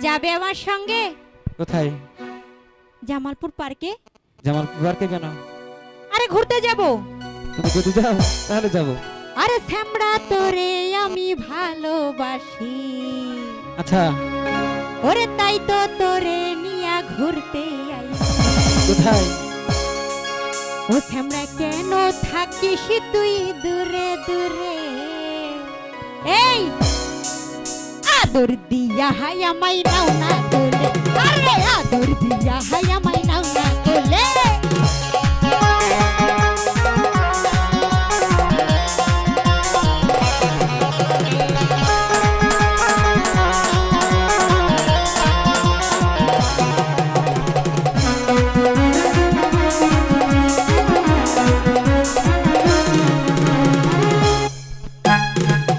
যাবে আমার সঙ্গে? কোথায়? জামালপুর পার্কে। জামালপুর পার্কে কেন? আরে ঘুরতে যাব। তুমি ঘুরতে যাও? তাহলে যাবো। আরে শ্যামড়া তোরে আমি ভালোবাসি। আচ্ছা, ওরে তাই তো তোরে নিয়া ঘুরতে আইছি। কোথায়? ও শ্যামড়া কেন থাকিস তুই দূরে দূরে? এই আদর দিয়া হাই আমায় নাও না কোলে। আরে আদর দিয়া হাই আমায় নাও না কোলে।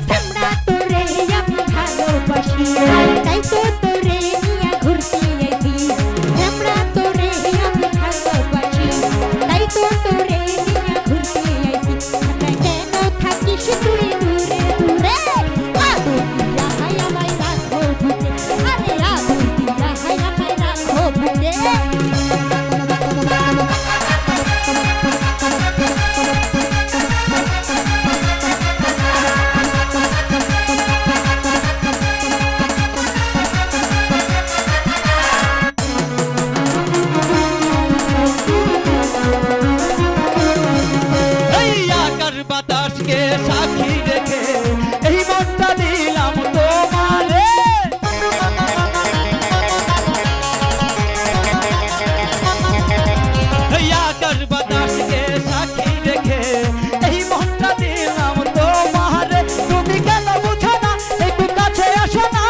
শ্যামড়া তোরে আমি ভালোবাসি, তাই তো তোরে নিয়া ঘুরতে আইছি। শ্যামড়া তোরে আমি ভালোবাসি, তাই তো তোরে নিয়া ঘুরতে আইছি। শ্যামড়া কেন থাকিস তুই দূরে দূরে? আদর দিয়া হাই আমায় রাখো বুকে। আরে আদর দিয়া হাই আমায় রাখো বুকে। এই আকাশ বাতাসকে সাক্ষী রেখে এই মনটা দিলাম তোমারে। এই আকাশ বাতাসকে সাক্ষী রেখে এই মনটা দিলাম তোমারে। তুমি কেন বুঝো না? একটু কাছে আসো না।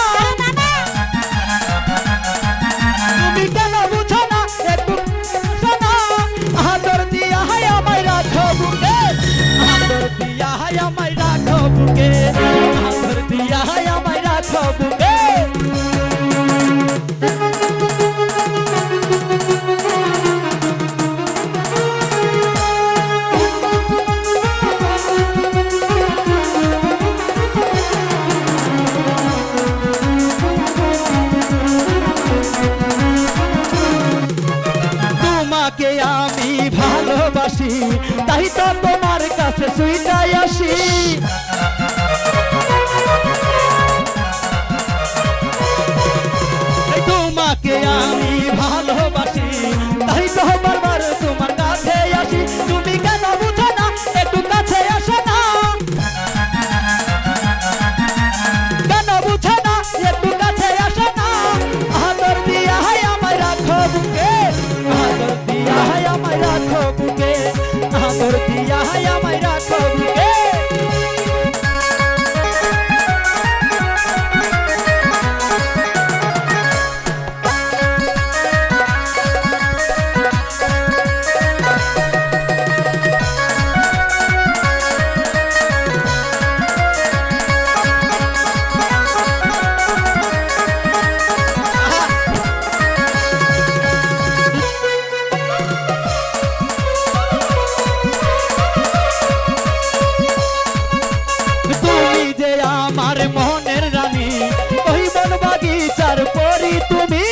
তুমি কেন বুঝো না? একটু আসো না। আদর দিয়া হাই আমায় রাখো বুকে। আদর দিয়া হাই আমায় রাখো বুকে। আদর দিয়া হাই আমায় রাখো বুকে। তোমাকে আমি ভালোবাসি, তাই তো তোমার কাছে সুইটাই আসি। তোমাকে আমি ভালোবাসি, তাই তো বারবার তোমার কাছে আসি। তুমি কেন বুঝো না? একটু কাছে আসো না। কেন বুঝো না? একটু কাছে আসো না। আদর দিয়া হাই আমায় রাখো বুকে। আদর দিয়া হাই আমায় রাখো বুকে। আদর দিয়া হাই আমায় রাখো বুকে। তুমি যে আমার মনের রানী, ওই বন বাগিচার পরি তুমি।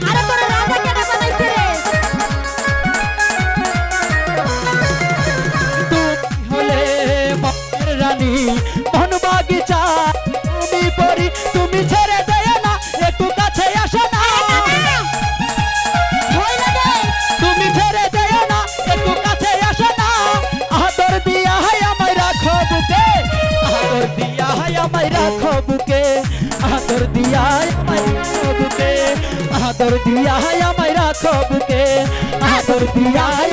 আরে তোরে রাজা কেন বানাইছে রে? তুমি হলে মনের রানী, বন বাগিচা তুমি পরি। তুমি ছেড়ে দেয় না, একটু কাছে আসো না। ভয় লাগে। তুমি ছেড়ে দেয় না, একটু কাছে আসো না। আদর দিয়া হাই আমায় রাখো বুকে। আদর দিয়া হাই আমায় রাখো বুকে। আদর দিয়া হাই আমায় রাখো বুকে। আদর দিয়া হাই আমায় রাখো বুকে। আদর দিয়া হাই